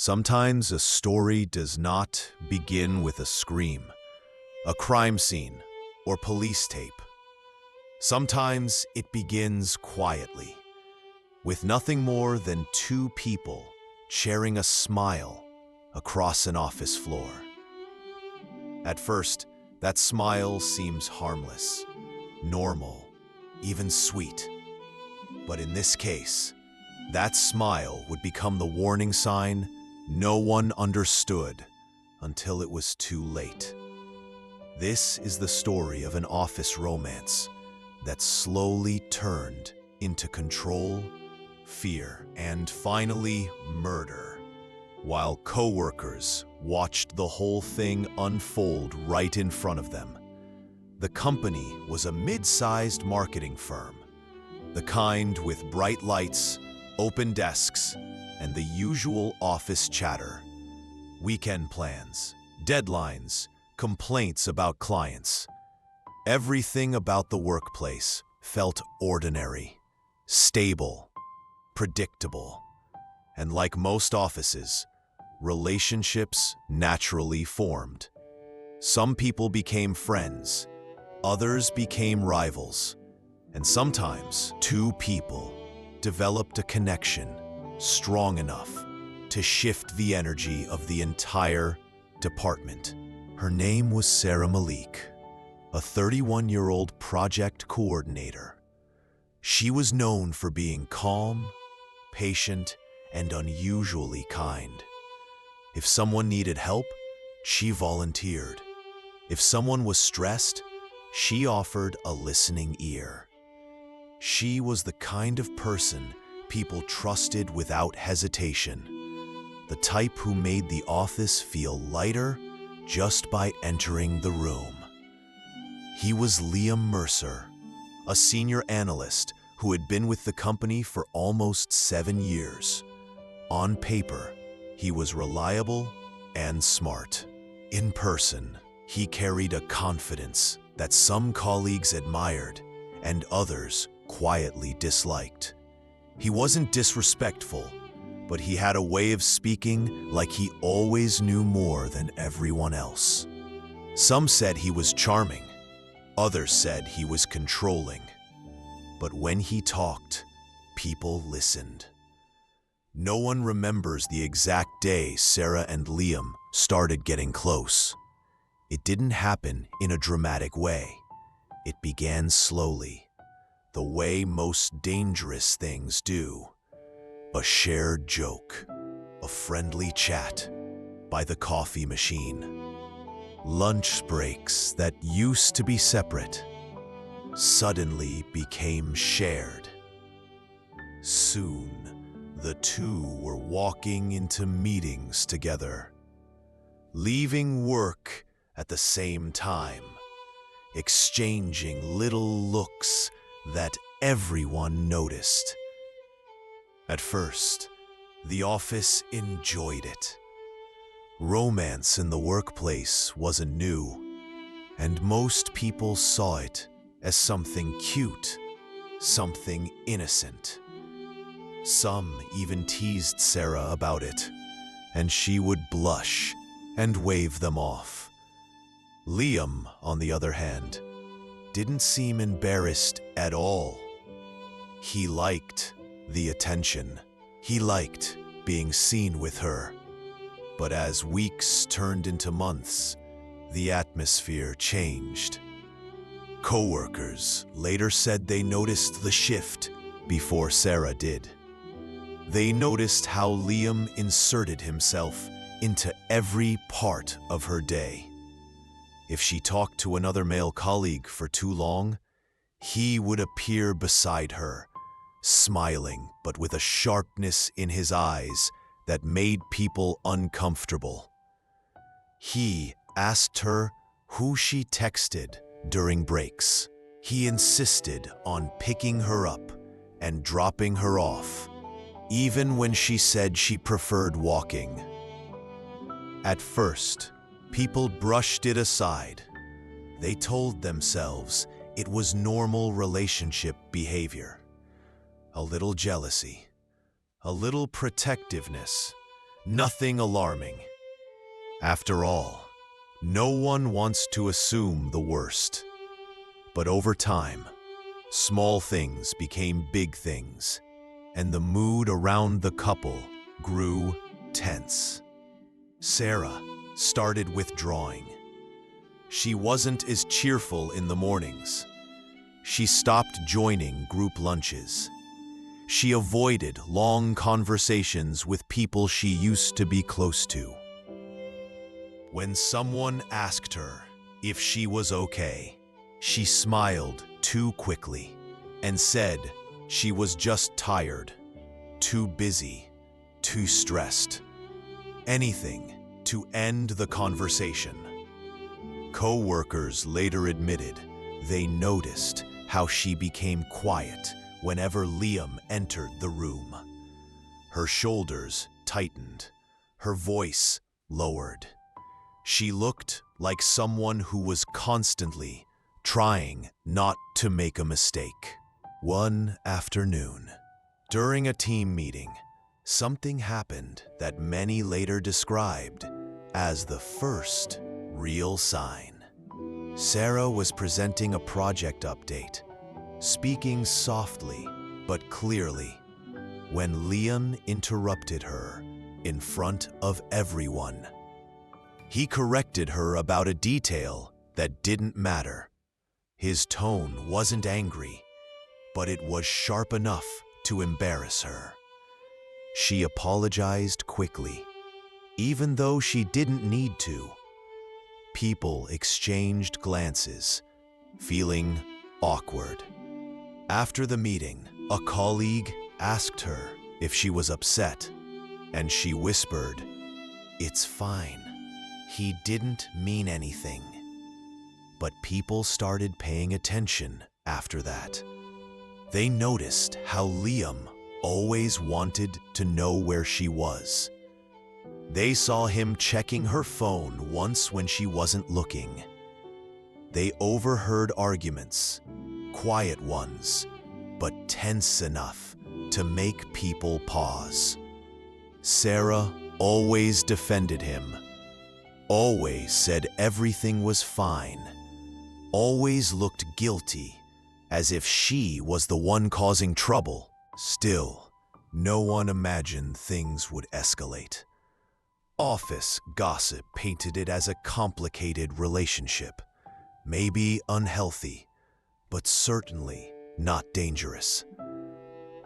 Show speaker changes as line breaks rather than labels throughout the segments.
Sometimes a story does not begin with a scream, a crime scene, or police tape. Sometimes it begins quietly, with nothing more than two people sharing a smile across an office floor. At first, that smile seems harmless, normal, even sweet. But in this case, that smile would become the warning sign no one understood until it was too late. This is the story of an office romance that slowly turned into control, fear, and finally murder, while coworkers watched the whole thing unfold right in front of them. The company was a mid-sized marketing firm, the kind with bright lights, open desks, and the usual office chatter. Weekend plans, deadlines, complaints about clients. Everything about the workplace felt ordinary, stable, predictable. And like most offices, relationships naturally formed. Some people became friends, others became rivals, and sometimes two people developed a connection strong enough to shift the energy of the entire department. Her name was Sara Malik, a 31-year-old project coordinator. She was known for being calm, patient, and unusually kind. If someone needed help, she volunteered. If someone was stressed, she offered a listening ear. She was the kind of person people trusted without hesitation, the type who made the office feel lighter just by entering the room. He was Liam Mercer, a senior analyst who had been with the company for almost 7 years. On paper, he was reliable and smart. In person, he carried a confidence that some colleagues admired and others quietly disliked. He wasn't disrespectful, but he had a way of speaking like he always knew more than everyone else. Some said he was charming, others said he was controlling. But when he talked, people listened. No one remembers the exact day Sara and Liam started getting close. It didn't happen in a dramatic way. It began slowly, the way most dangerous things do. A shared joke, a friendly chat by the coffee machine. Lunch breaks that used to be separate suddenly became shared. Soon, the two were walking into meetings together, leaving work at the same time, exchanging little looks that everyone noticed. At first, the office enjoyed it. Romance in the workplace wasn't new, and most people saw it as something cute, something innocent. Some even teased Sara about it, and she would blush and wave them off. Liam, on the other hand, didn't seem embarrassed at all. He liked the attention. He liked being seen with her. But as weeks turned into months, the atmosphere changed. Coworkers later said they noticed the shift before Sara did. They noticed how Liam inserted himself into every part of her day. If she talked to another male colleague for too long, he would appear beside her, smiling but with a sharpness in his eyes that made people uncomfortable. He asked her who she texted during breaks. He insisted on picking her up and dropping her off, even when she said she preferred walking. At first, people brushed it aside. They told themselves it was normal relationship behavior. A little jealousy, a little protectiveness, Nothing alarming. After all, no one wants to assume the worst. But over time, small things became big things, and the mood around the couple grew tense. Sara started withdrawing. She wasn't as cheerful in the mornings. She stopped joining group lunches. She avoided long conversations with people she used to be close to. When someone asked her if she was okay, she smiled too quickly and said she was just tired, too busy, too stressed. Anything to end the conversation. Co-workers later admitted they noticed how she became quiet whenever Liam entered the room. Her shoulders tightened, her voice lowered. She looked like someone who was constantly trying not to make a mistake. One afternoon, during a team meeting, something happened that many later described as the first real sign. Sara was presenting a project update, speaking softly but clearly, when Liam interrupted her in front of everyone. He corrected her about a detail that didn't matter. His tone wasn't angry, but it was sharp enough to embarrass her. She apologized quickly, even though she didn't need to. People exchanged glances, feeling awkward. After the meeting, a colleague asked her if she was upset, and she whispered, "It's fine. He didn't mean anything." But people started paying attention after that. They noticed how Liam always wanted to know where she was. They saw him checking her phone once when she wasn't looking. They overheard arguments, quiet ones, but tense enough to make people pause. Sara always defended him, always said everything was fine, always looked guilty, as if she was the one causing trouble. Still, no one imagined things would escalate. Office gossip painted it as a complicated relationship, maybe unhealthy, but certainly not dangerous.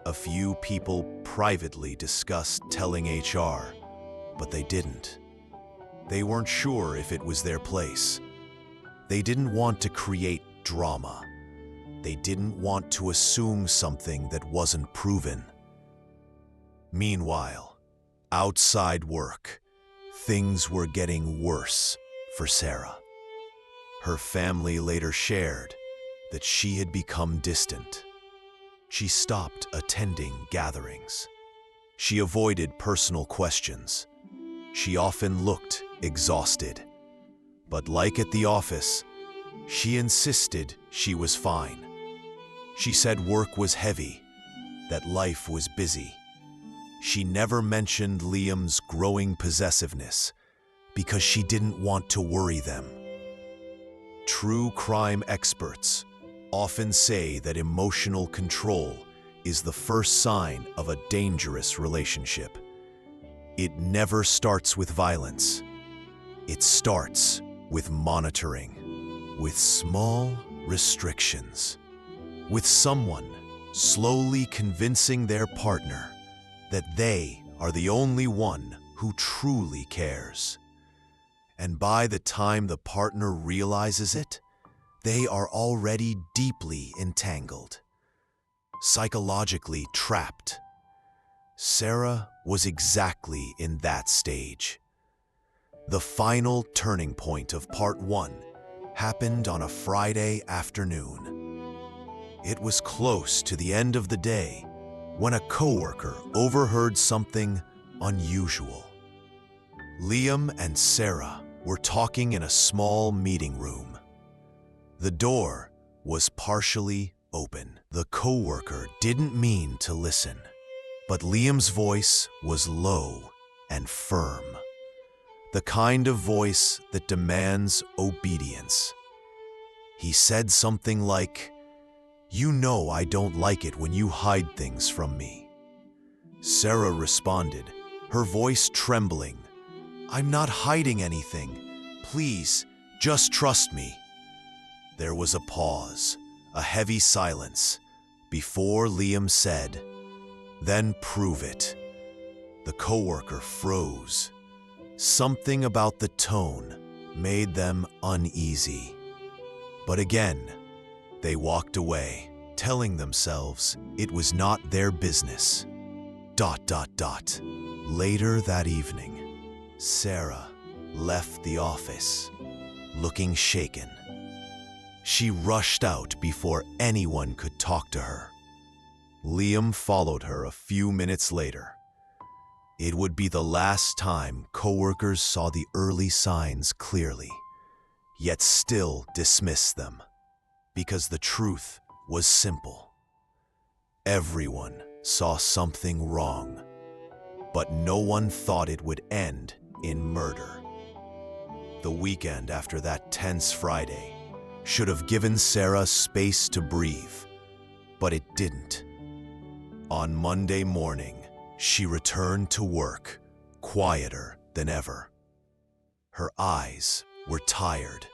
A few people privately discussed telling HR, but they didn't. They weren't sure if it was their place. They didn't want to create drama. They didn't want to assume something that wasn't proven. Meanwhile, outside work, things were getting worse for Sara. Her family later shared that she had become distant. She stopped attending gatherings. She avoided personal questions. She often looked exhausted. But like at the office, she insisted she was fine. She said work was heavy, that life was busy. She never mentioned Liam's growing possessiveness because she didn't want to worry them. True crime experts often say that emotional control is the first sign of a dangerous relationship. It never starts with violence. It starts with monitoring, with small restrictions, with someone slowly convincing their partner that they are the only one who truly cares. And by the time the partner realizes it, they are already deeply entangled, psychologically trapped. Sara was exactly in that stage. The final turning point of part 1 happened on a Friday afternoon. It was close to the end of the day when a coworker overheard something unusual. Liam and Sara were talking in a small meeting room. The door was partially open. The coworker didn't mean to listen, but Liam's voice was low and firm. The kind of voice that demands obedience. He said something like, "You know I don't like it when you hide things from me." Sara responded, her voice trembling, "I'm not hiding anything. Please, just trust me." There was a pause, a heavy silence, before Liam said, "Then prove it." The coworker froze. Something about the tone made them uneasy. But again, they walked away, telling themselves it was not their business. ... Later that evening, Sara left the office, looking shaken. She rushed out before anyone could talk to her. Liam followed her a few minutes later. It would be the last time coworkers saw the early signs clearly, yet still dismissed them, because the truth was simple. Everyone saw something wrong, but no one thought it would end in murder. The weekend after that tense Friday should have given Sara space to breathe, but it didn't. On Monday morning, she returned to work, quieter than ever. Her eyes were tired,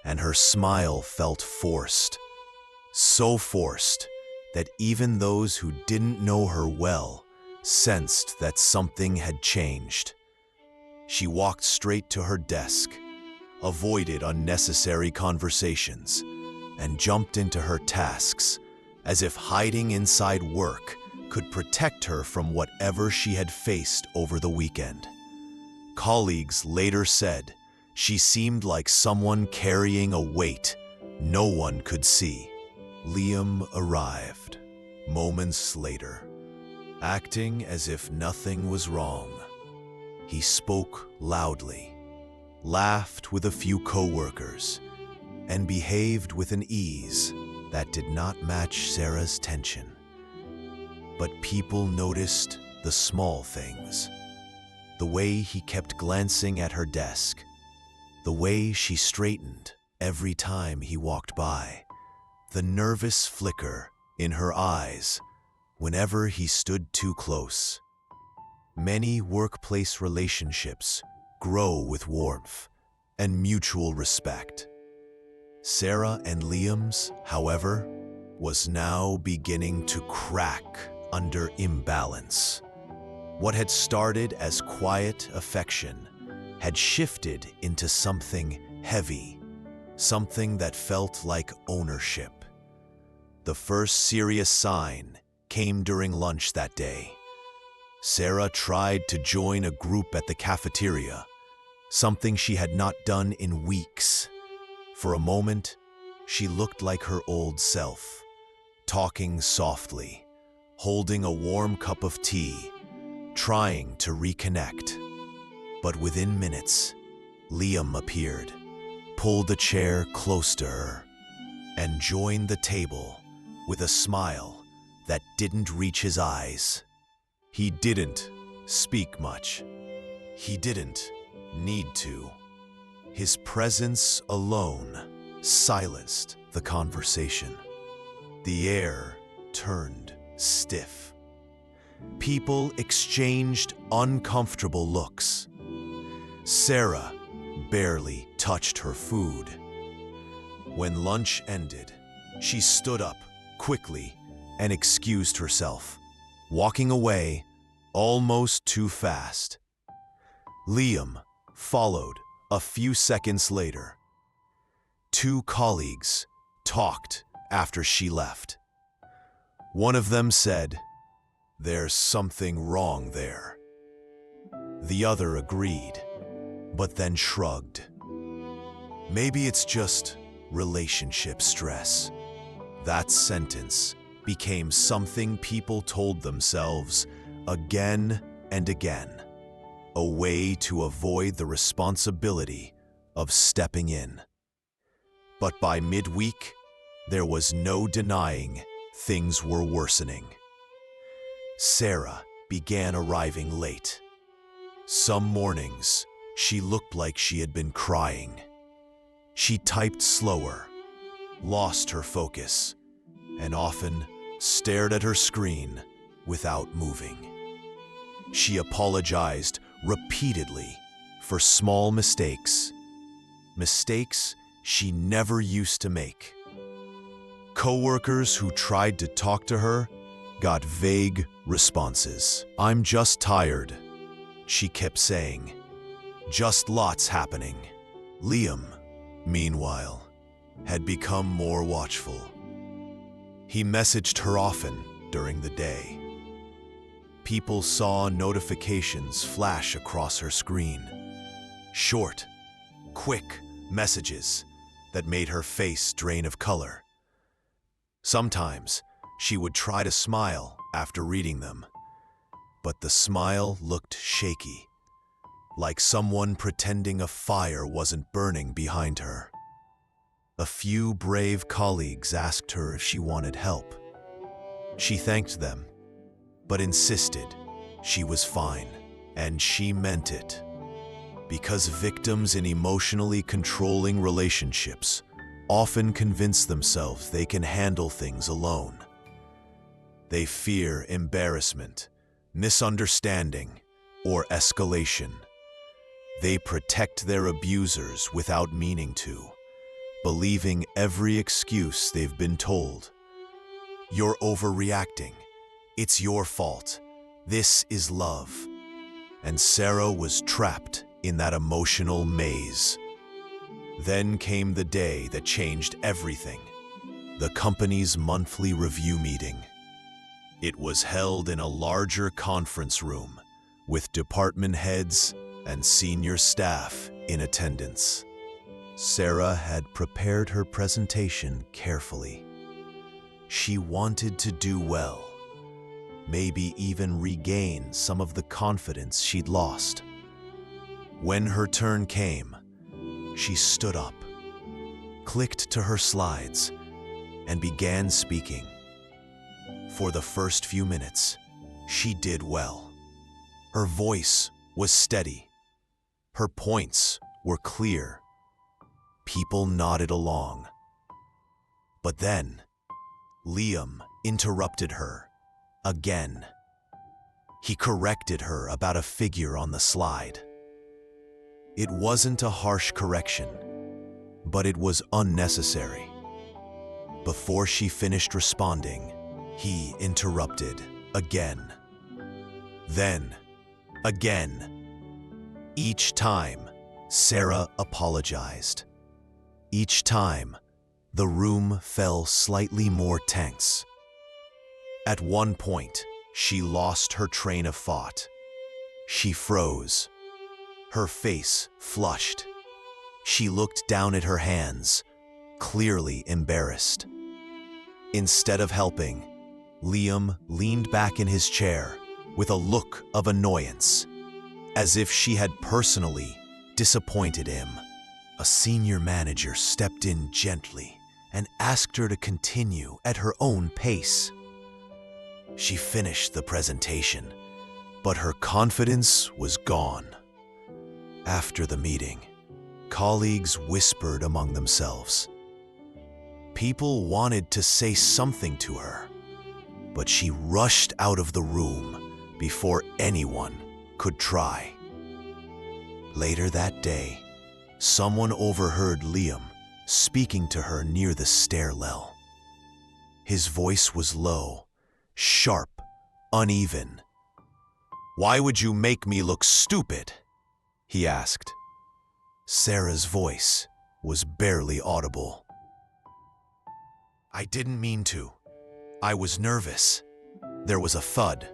and her smile felt forced. So forced that even those who didn't know her well sensed that something had changed. She walked straight to her desk, avoided unnecessary conversations, and jumped into her tasks, as if hiding inside work could protect her from whatever she had faced over the weekend. Colleagues later said she seemed like someone carrying a weight no one could see. Liam arrived moments later, acting as if nothing was wrong. He spoke loudly, laughed with a few coworkers, and behaved with an ease that did not match Sara's tension. But people noticed the small things. The way he kept glancing at her desk, the way she straightened every time he walked by, the nervous flicker in her eyes whenever he stood too close. Many workplace relationships grow with warmth and mutual respect. Sara and Liam's, however, was now beginning to crack under imbalance. What had started as quiet affection had shifted into something heavy, something that felt like ownership. The first serious sign came during lunch that day. Sara tried to join a group at the cafeteria, something she had not done in weeks. For a moment, she looked like her old self, talking softly, holding a warm cup of tea, trying to reconnect. But within minutes, Liam appeared, pulled a chair close to her, and joined the table with a smile that didn't reach his eyes. He didn't speak much. He didn't need to. His presence alone silenced the conversation. The air turned stiff. People exchanged uncomfortable looks. Sara barely touched her food. When lunch ended, she stood up quickly and excused herself, walking away almost too fast. Liam followed a few seconds later. Two colleagues talked after she left. One of them said, "There's something wrong there." The other agreed, but then shrugged. Maybe it's just relationship stress. That sentence became something people told themselves again and again, a way to avoid the responsibility of stepping in. But by midweek, there was no denying things were worsening. Sara began arriving late. Some mornings, she looked like she had been crying. She typed slower, lost her focus, and often stared at her screen without moving. She apologized repeatedly for small mistakes she never used to make. Coworkers who tried to talk to her got vague responses. "I'm just tired," she kept saying. "Just lots happening." Liam, meanwhile, had become more watchful. He messaged her often during the day. People saw notifications flash across her screen. Short, quick messages that made her face drain of color. Sometimes she would try to smile after reading them, but the smile looked shaky, like someone pretending a fire wasn't burning behind her. A few brave colleagues asked her if she wanted help. She thanked them, but insisted she was fine, and she meant it. Because victims in emotionally controlling relationships often convince themselves they can handle things alone. They fear embarrassment, misunderstanding, or escalation. They protect their abusers without meaning to, believing every excuse they've been told. "You're overreacting. It's your fault. This is love." And Sara was trapped in that emotional maze. Then came the day that changed everything: the company's monthly review meeting. It was held in a larger conference room with department heads and senior staff in attendance. Sara had prepared her presentation carefully. She wanted to do well, maybe even regain some of the confidence she'd lost. When her turn came, she stood up, clicked to her slides, and began speaking. For the first few minutes, she did well. Her voice was steady. Her points were clear. People nodded along. But then, Liam interrupted her again. He corrected her about a figure on the slide. It wasn't a harsh correction, but it was unnecessary. Before she finished responding, he interrupted again. Then, again. Each time, Sara apologized. Each time, the room fell slightly more tense. At one point, she lost her train of thought. She froze. Her face flushed. She looked down at her hands, clearly embarrassed. Instead of helping, Liam leaned back in his chair with a look of annoyance, as if she had personally disappointed him. A senior manager stepped in gently and asked her to continue at her own pace. She finished the presentation, but her confidence was gone. After the meeting, colleagues whispered among themselves. People wanted to say something to her, but she rushed out of the room before anyone could try. Later that day, someone overheard Liam speaking to her near the stairwell. His voice was low, sharp, uneven. "Why would you make me look stupid?" he asked. Sara's voice was barely audible. "I didn't mean to. I was nervous." There was a thud.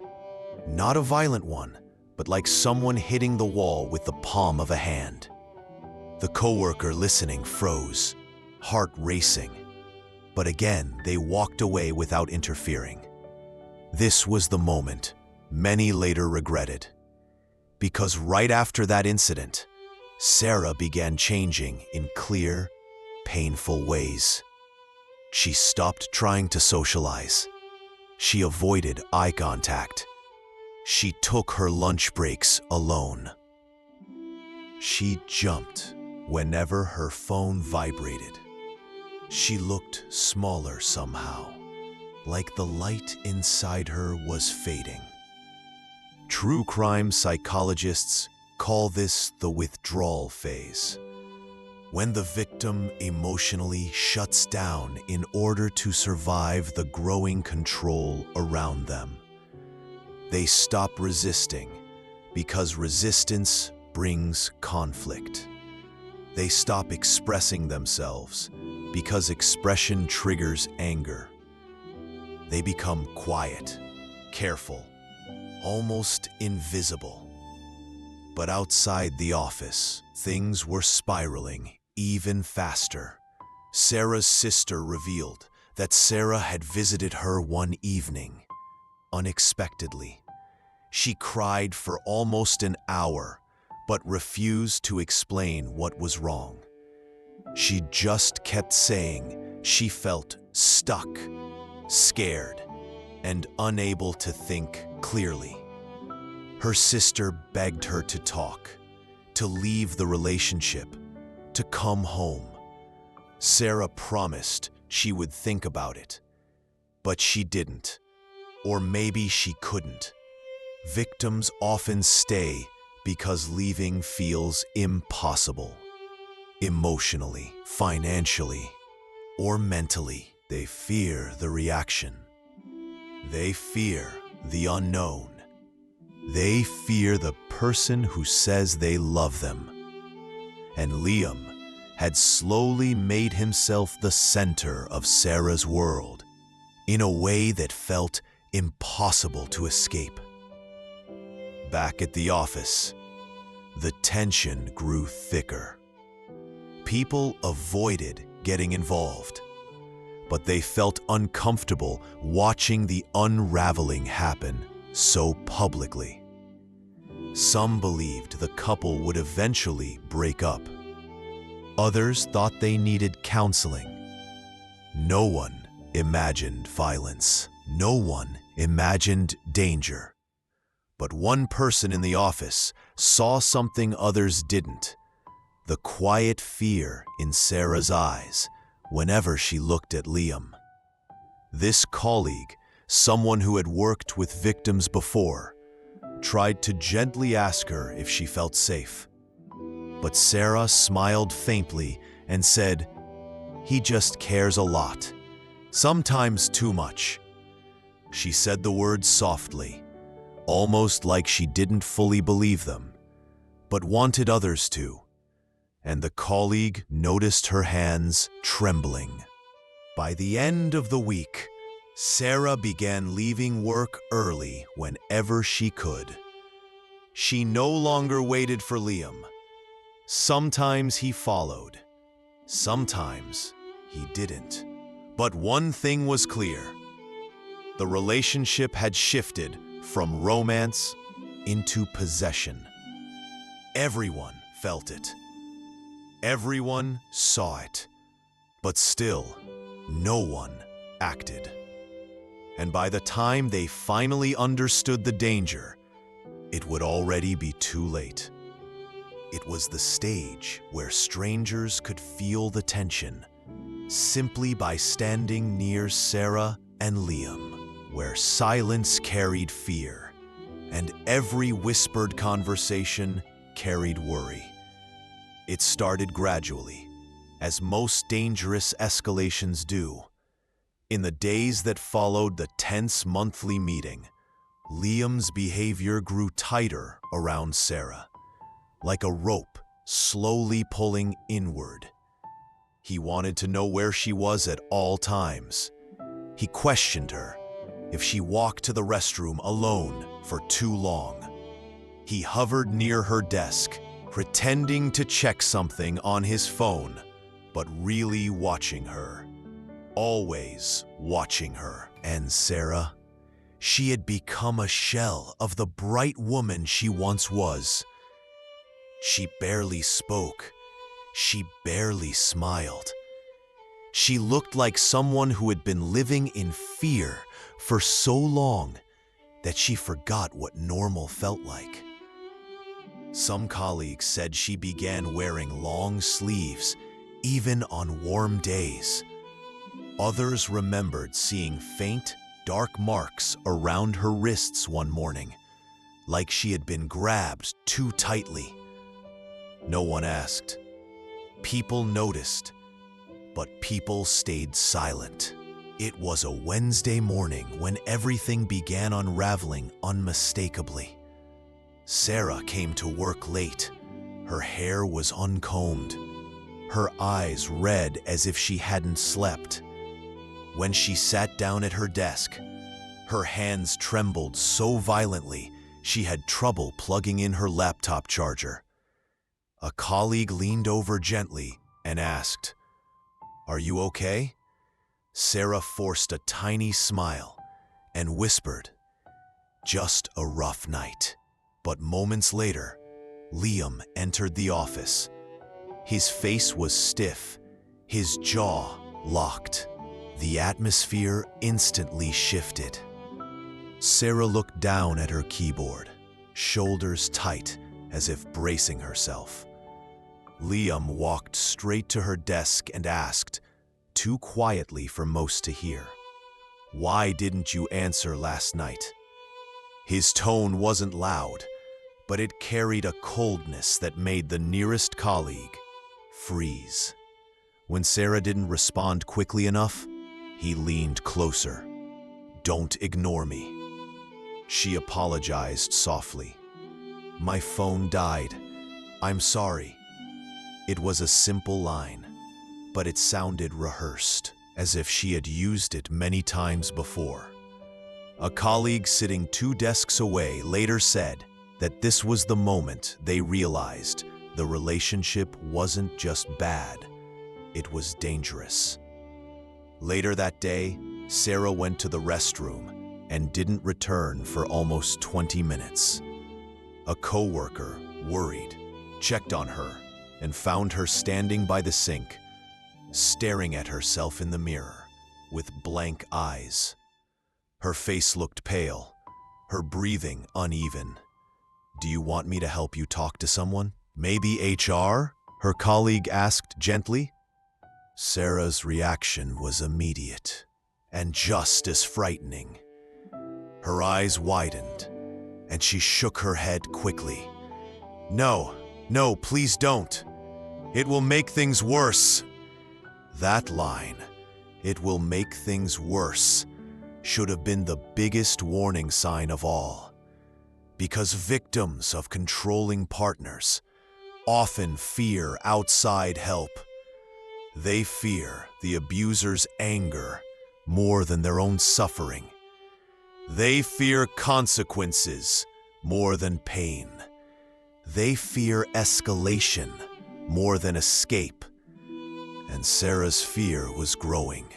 Not a violent one, but like someone hitting the wall with the palm of a hand. The coworker listening froze, heart racing. But again, they walked away without interfering. This was the moment many later regretted. Because right after that incident, Sara began changing in clear, painful ways. She stopped trying to socialize. She avoided eye contact. She took her lunch breaks alone. She jumped whenever her phone vibrated. She looked smaller somehow, like the light inside her was fading. True crime psychologists call this the withdrawal phase, when the victim emotionally shuts down in order to survive the growing control around them. They stop resisting because resistance brings conflict. They stop expressing themselves because expression triggers anger. They become quiet, careful, almost invisible. But outside the office, things were spiraling even faster. Sarah's sister revealed that Sara had visited her one evening, unexpectedly. She cried for almost an hour, but refused to explain what was wrong. She just kept saying she felt stuck, scared, and unable to think clearly. Her sister begged her to talk, to leave the relationship, to come home. Sara promised she would think about it, but she didn't, or maybe she couldn't. Victims often stay because leaving feels impossible. Emotionally, financially, or mentally, they fear the reaction. They fear the unknown. They fear the person who says they love them. And Liam had slowly made himself the center of Sara's world in a way that felt impossible to escape. Back at the office, the tension grew thicker. People avoided getting involved, but they felt uncomfortable watching the unraveling happen so publicly. Some believed the couple would eventually break up. Others thought they needed counseling. No one imagined violence. No one imagined danger. But one person in the office saw something others didn't: the quiet fear in Sara's eyes whenever she looked at Liam. This colleague, someone who had worked with victims before, tried to gently ask her if she felt safe. But Sara smiled faintly and said, "He just cares a lot, sometimes too much." She said the words softly, almost like she didn't fully believe them, but wanted others to. And the colleague noticed her hands trembling. By the end of the week, Sara began leaving work early whenever she could. She no longer waited for Liam. Sometimes he followed. Sometimes he didn't. But one thing was clear. The relationship had shifted from romance into possession. Everyone felt it. Everyone saw it. But still, no one acted. And by the time they finally understood the danger, it would already be too late. It was the stage where strangers could feel the tension simply by standing near Sara and Liam, where silence carried fear and every whispered conversation carried worry. It started gradually, as most dangerous escalations do. In the days that followed the tense monthly meeting, Liam's behavior grew tighter around Sara, like a rope slowly pulling inward. He wanted to know where she was at all times. He questioned her if she walked to the restroom alone for too long. He hovered near her desk, pretending to check something on his phone, but really watching her. Always watching her. And Sara, she had become a shell of the bright woman she once was. She barely spoke. She barely smiled. She looked like someone who had been living in fear for so long that she forgot what normal felt like. Some colleagues said she began wearing long sleeves, even on warm days. Others remembered seeing faint, dark marks around her wrists one morning, like she had been grabbed too tightly. No one asked. People noticed, but people stayed silent. It was a Wednesday morning when everything began unraveling unmistakably. Sara came to work late. Her hair was uncombed, her eyes red as if she hadn't slept. When she sat down at her desk, her hands trembled so violently she had trouble plugging in her laptop charger. A colleague leaned over gently and asked, "Are you okay?" Sara forced a tiny smile and whispered, "Just a rough night." But moments later, Liam entered the office. His face was stiff, his jaw locked. The atmosphere instantly shifted. Sara looked down at her keyboard, shoulders tight as if bracing herself. Liam walked straight to her desk and asked, too quietly for most to hear, "Why didn't you answer last night?" His tone wasn't loud, but it carried a coldness that made the nearest colleague freeze. When Sara didn't respond quickly enough, he leaned closer. "Don't ignore me." She apologized softly. "My phone died. I'm sorry." It was a simple line, but it sounded rehearsed, as if she had used it many times before. A colleague sitting 2 desks away later said that this was the moment they realized the relationship wasn't just bad, it was dangerous. Later that day, Sara went to the restroom and didn't return for almost 20 minutes. A coworker, worried, checked on her and found her standing by the sink, staring at herself in the mirror with blank eyes. Her face looked pale, her breathing uneven. "Do you want me to help you talk to someone? Maybe HR?" her colleague asked gently. Sara's reaction was immediate and just as frightening. Her eyes widened, and she shook her head quickly. No, please don't. It will make things worse." That line, "It will make things worse," should have been the biggest warning sign of all. Because victims of controlling partners often fear outside help. They fear the abuser's anger more than their own suffering. They fear consequences more than pain. They fear escalation more than escape. And Sara's fear was growing.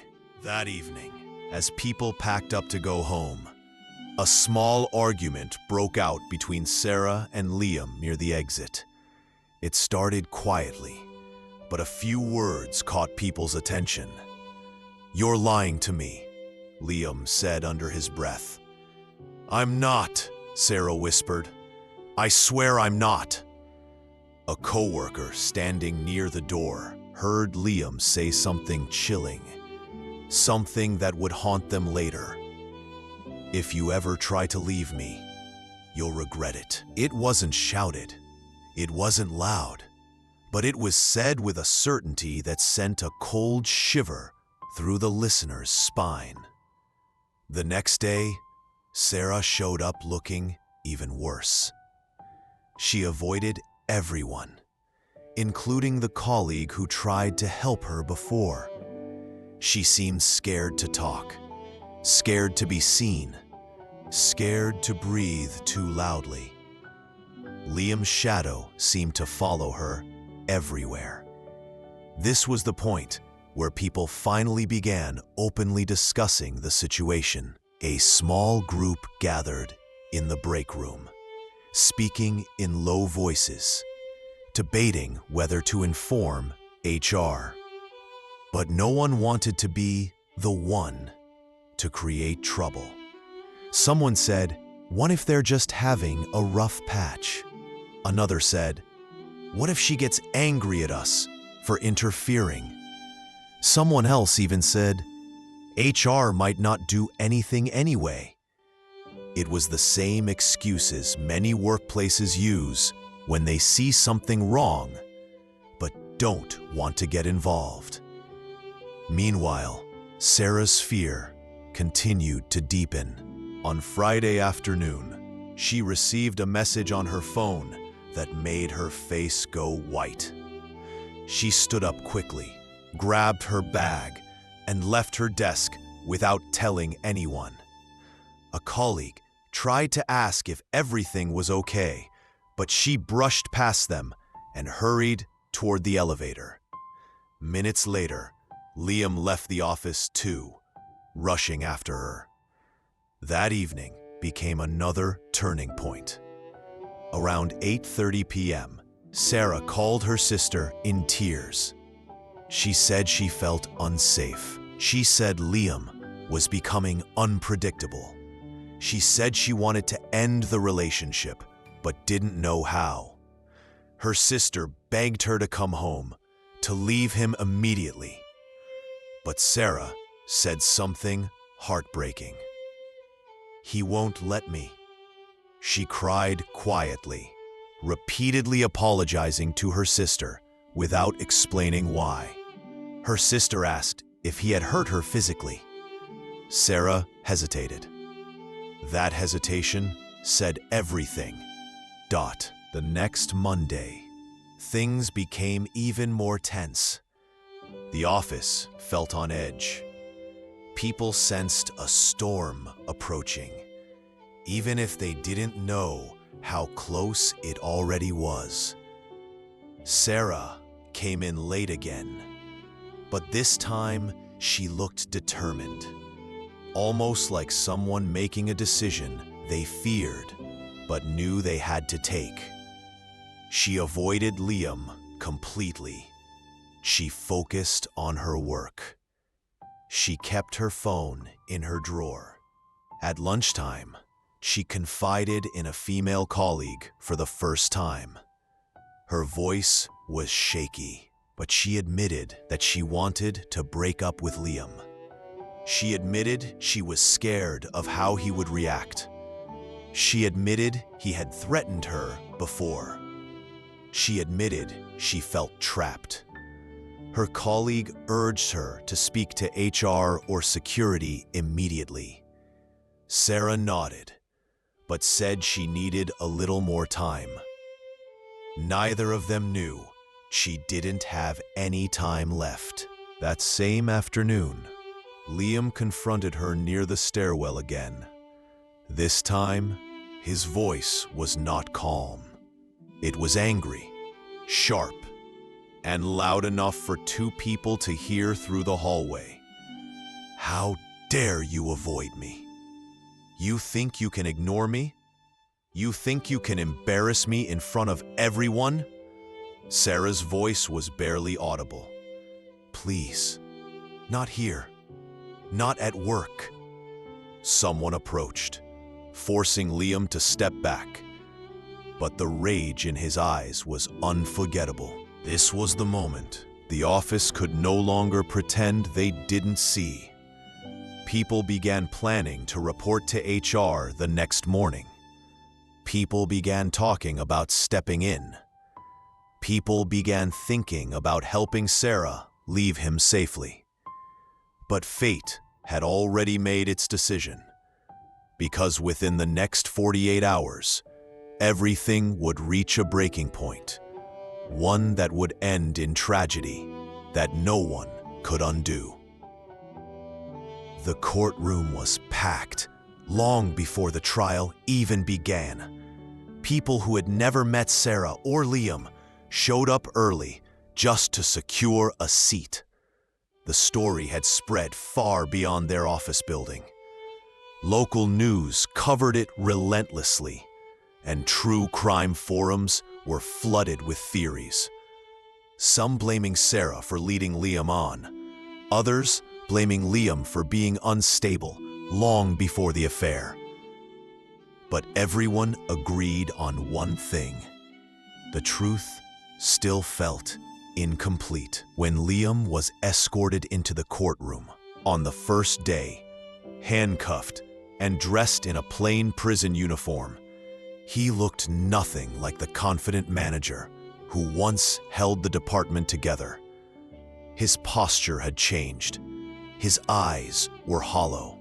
That evening, as people packed up to go home, a small argument broke out between Sara and Liam near the exit. It started quietly, but a few words caught people's attention. "You're lying to me," Liam said under his breath. "I'm not," Sara whispered. "I swear I'm not." A coworker standing near the door heard Liam say something chilling, something that would haunt them later. "If you ever try to leave me, you'll regret it." It wasn't shouted, it wasn't loud, but it was said with a certainty that sent a cold shiver through the listener's spine. The next day, Sara showed up looking even worse. She avoided everyone, including the colleague who tried to help her before. She seemed scared to talk, scared to be seen, scared to breathe too loudly. Liam's shadow seemed to follow her everywhere. This was the point where people finally began openly discussing the situation. A small group gathered in the break room, speaking in low voices, debating whether to inform HR. But no one wanted to be the one to create trouble. Someone said, "What if they're just having a rough patch?" Another said, "What if she gets angry at us for interfering?" Someone else even said, "HR might not do anything anyway." It was the same excuses many workplaces use when they see something wrong but don't want to get involved. Meanwhile, Sarah's fear continued to deepen. On Friday afternoon, she received a message on her phone that made her face go white. She stood up quickly, grabbed her bag, and left her desk without telling anyone. A colleague tried to ask if everything was okay, but she brushed past them and hurried toward the elevator. Minutes later, Liam left the office too, rushing after her. That evening became another turning point. Around 8:30 p.m., Sarah called her sister in tears. She said she felt unsafe. She said Liam was becoming unpredictable. She said she wanted to end the relationship, but didn't know how. Her sister begged her to come home, to leave him immediately. But Sarah said something heartbreaking. "He won't let me." She cried quietly, repeatedly apologizing to her sister without explaining why. Her sister asked if he had hurt her physically. Sarah hesitated. That hesitation said everything. The next Monday, things became even more tense. The office felt on edge. People sensed a storm approaching, even if they didn't know how close it already was. Sarah came in late again, but this time she looked determined, almost like someone making a decision they feared but knew they had to take. She avoided Liam completely. She focused on her work. She kept her phone in her drawer. At lunchtime, she confided in a female colleague for the first time. Her voice was shaky, but she admitted that she wanted to break up with Liam. She admitted she was scared of how he would react. She admitted he had threatened her before. She admitted she felt trapped. Her colleague urged her to speak to HR or security immediately. Sarah nodded, but said she needed a little more time. Neither of them knew she didn't have any time left. That same afternoon, Liam confronted her near the stairwell again. This time, his voice was not calm. It was angry, sharp, and loud enough for two people to hear through the hallway. "How dare you avoid me? You think you can ignore me? You think you can embarrass me in front of everyone?" Sarah's voice was barely audible. "Please, not here. Not at work." Someone approached, forcing Liam to step back. But the rage in his eyes was unforgettable. This was the moment the office could no longer pretend they didn't see. People began planning to report to HR the next morning. People began talking about stepping in. People began thinking about helping Sarah leave him safely. But fate had already made its decision, because within the next 48 hours, everything would reach a breaking point, one that would end in tragedy that no one could undo. The courtroom was packed long before the trial even began. People who had never met Sarah or Liam showed up early just to secure a seat. The story had spread far beyond their office building. Local news covered it relentlessly, and true crime forums were flooded with theories. Some blaming Sarah for leading Liam on, others blaming Liam for being unstable long before the affair. But everyone agreed on one thing. the truth still felt incomplete. When Liam was escorted into the courtroom on the first day, handcuffed and dressed in a plain prison uniform, he looked nothing like the confident manager who once held the department together. His posture had changed. His eyes were hollow,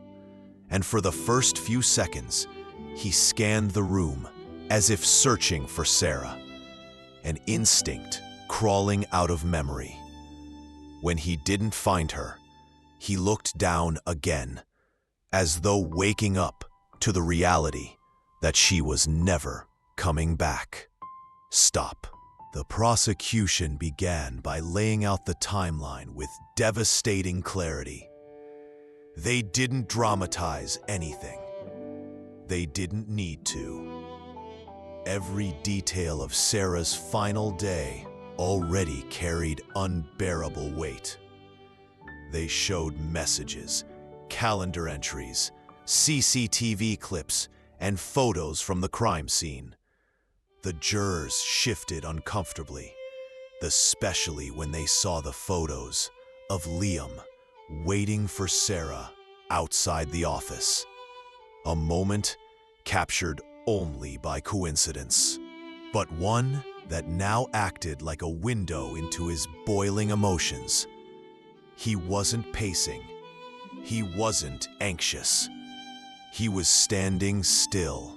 and for the first few seconds, he scanned the room as if searching for Sara, an instinct crawling out of memory. When he didn't find her, he looked down again, as though waking up to the reality that she was never coming back. Stop. The prosecution began by laying out the timeline with devastating clarity. They didn't dramatize anything. They didn't need to. Every detail of Sara's final day already carried unbearable weight. They showed messages, calendar entries, CCTV clips, and photos from the crime scene. The jurors shifted uncomfortably, especially when they saw the photos of Liam waiting for Sara outside the office. A moment captured only by coincidence, but one that now acted like a window into his boiling emotions. He wasn't pacing. He wasn't anxious. He was standing still,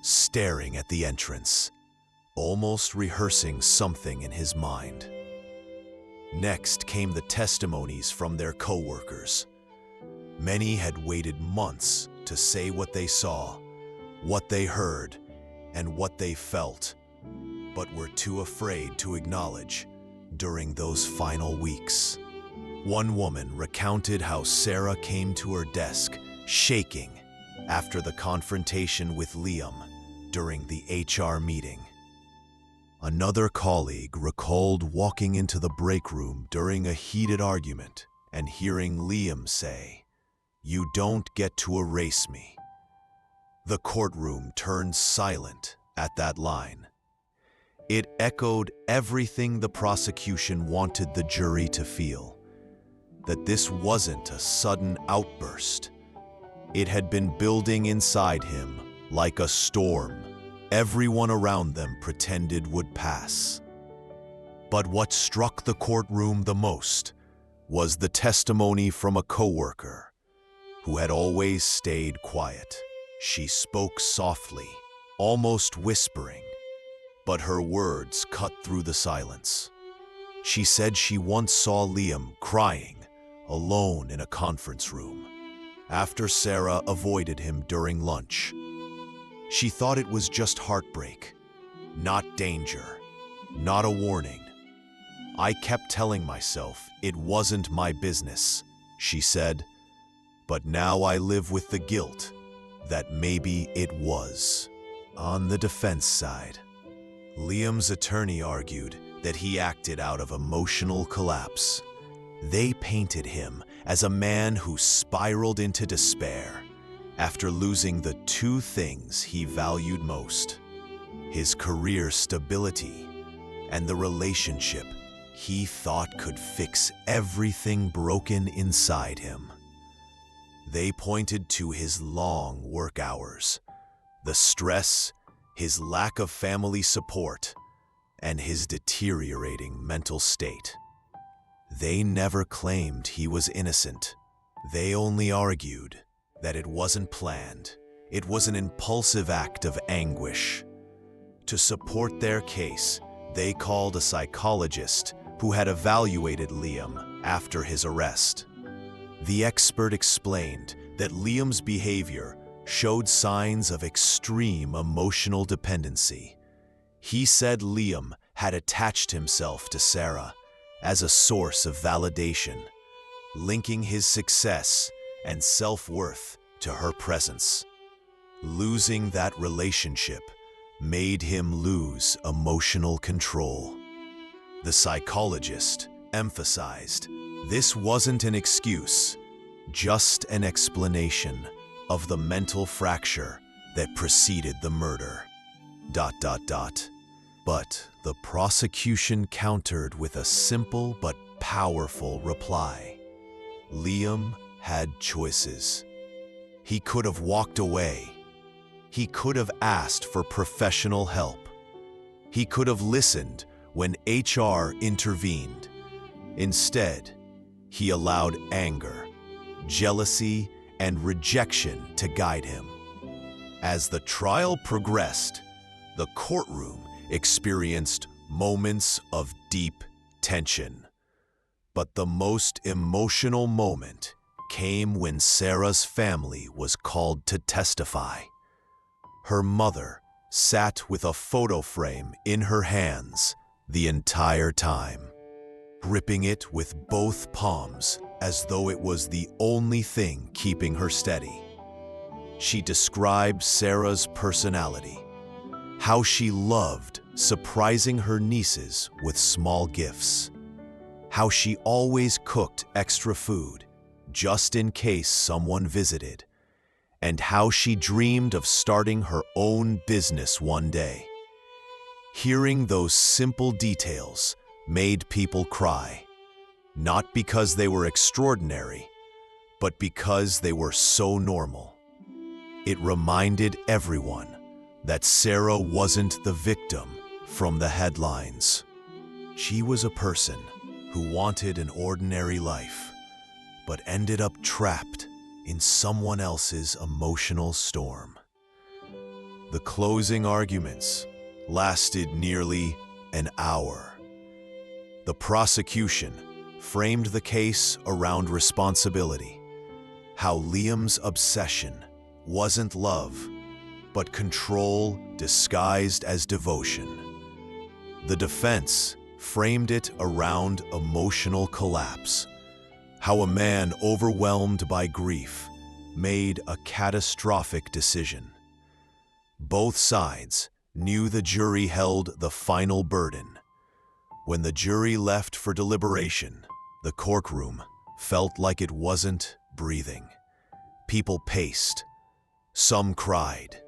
staring at the entrance, almost rehearsing something in his mind. Next came the testimonies from their co-workers. Many had waited months to say what they saw, what they heard, and what they felt, but were too afraid to acknowledge during those final weeks. One woman recounted how Sara came to her desk shaking after the confrontation with Liam during the HR meeting. Another colleague recalled walking into the break room during a heated argument and hearing Liam say, "You don't get to erase me." The courtroom turned silent at that line. It echoed everything the prosecution wanted the jury to feel, that this wasn't a sudden outburst. It had been building inside him like a storm everyone around them pretended would pass. But what struck the courtroom the most was the testimony from a coworker who had always stayed quiet. She spoke softly, almost whispering, but her words cut through the silence. She said she once saw Liam crying alone in a conference room after Sara avoided him during lunch. She thought it was just heartbreak, not danger, not a warning. "I kept telling myself it wasn't my business," she said, "but now I live with the guilt that maybe it was." On the defense side, Liam's attorney argued that he acted out of emotional collapse. They painted him as a man who spiraled into despair after losing the two things he valued most: his career stability and the relationship he thought could fix everything broken inside him. They pointed to his long work hours, the stress, his lack of family support, and his deteriorating mental state. They never claimed he was innocent. They only argued that it wasn't planned. It was an impulsive act of anguish. To support their case, they called a psychologist who had evaluated Liam after his arrest. The expert explained that Liam's behavior showed signs of extreme emotional dependency. He said Liam had attached himself to Sara as a source of validation, linking his success and self-worth to her presence. Losing that relationship made him lose emotional control. The psychologist emphasized this wasn't an excuse, just an explanation of the mental fracture that preceded the murder. But the prosecution countered with a simple but powerful reply. Liam had choices. He could have walked away. He could have asked for professional help. He could have listened when HR intervened. Instead, he allowed anger, jealousy, and rejection to guide him. As the trial progressed, the courtroom experienced moments of deep tension. But the most emotional moment came when Sara's family was called to testify. Her mother sat with a photo frame in her hands the entire time, gripping it with both palms as though it was the only thing keeping her steady. She described Sara's personality, how she loved surprising her nieces with small gifts, how she always cooked extra food just in case someone visited, and how she dreamed of starting her own business one day. Hearing those simple details made people cry, not because they were extraordinary, but because they were so normal. It reminded everyone that Sara wasn't the victim from the headlines. She was a person who wanted an ordinary life, but ended up trapped in someone else's emotional storm. The closing arguments lasted nearly an hour. The prosecution framed the case around responsibility, how Liam's obsession wasn't love, but control disguised as devotion. The defense framed it around emotional collapse, how a man overwhelmed by grief made a catastrophic decision. Both sides knew the jury held the final burden. When the jury left for deliberation, the courtroom felt like it wasn't breathing. People paced. Some cried.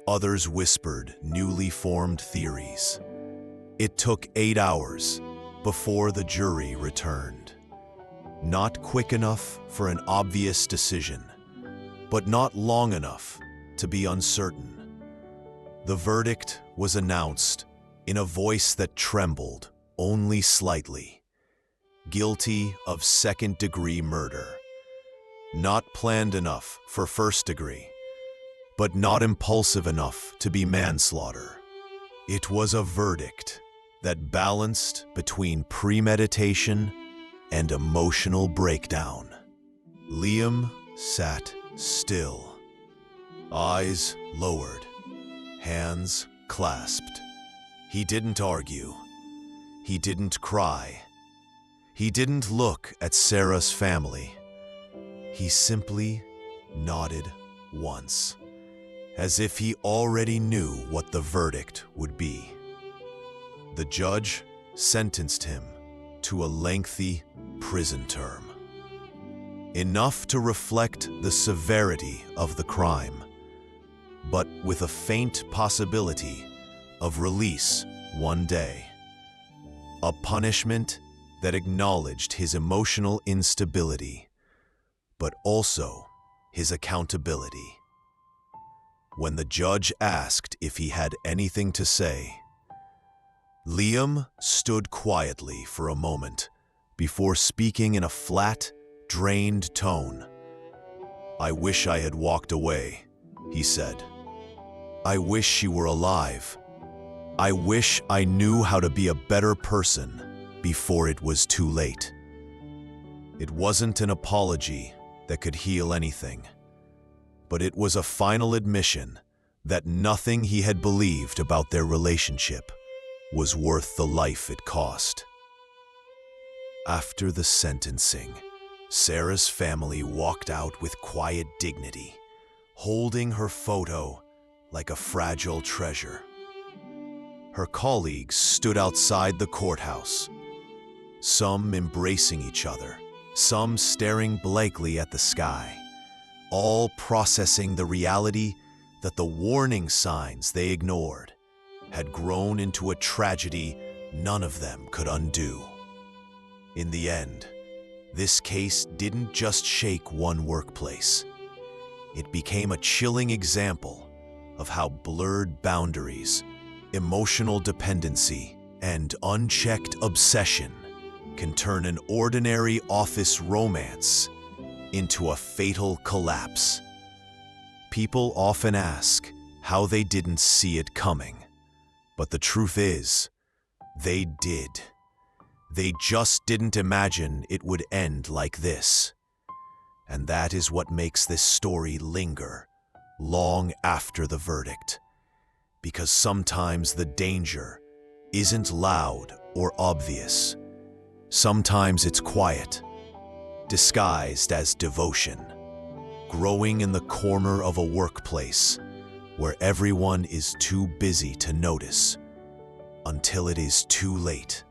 Others whispered newly formed theories. It took 8 hours before the jury returned. Not quick enough for an obvious decision, but not long enough to be uncertain. The verdict was announced in a voice that trembled only slightly. Guilty of second-degree murder. Not planned enough for first degree, but not impulsive enough to be manslaughter. It was a verdict that balanced between premeditation and emotional breakdown. Liam sat still, eyes lowered, hands clasped. He didn't argue. He didn't cry. He didn't look at Sara's family. He simply nodded once, as if he already knew what the verdict would be. The judge sentenced him to a lengthy prison term, enough to reflect the severity of the crime, but with a faint possibility of release one day. A punishment that acknowledged his emotional instability, but also his accountability. When the judge asked if he had anything to say, Liam stood quietly for a moment before speaking in a flat, drained tone. "I wish I had walked away," he said. "I wish she were alive. I wish I knew how to be a better person before it was too late." It wasn't an apology that could heal anything, but it was a final admission that nothing he had believed about their relationship was worth the life it cost. After the sentencing, Sara's family walked out with quiet dignity, holding her photo like a fragile treasure. Her colleagues stood outside the courthouse, some embracing each other, some staring blankly at the sky, all processing the reality that the warning signs they ignored had grown into a tragedy none of them could undo. In the end, this case didn't just shake one workplace. It became a chilling example of how blurred boundaries, emotional dependency, and unchecked obsession can turn an ordinary office romance into a fatal collapse. People often ask how they didn't see it coming, but the truth is, they did. They just didn't imagine it would end like this. And that is what makes this story linger long after the verdict. Because sometimes the danger isn't loud or obvious. Sometimes it's quiet, disguised as devotion, growing in the corner of a workplace where everyone is too busy to notice until it is too late.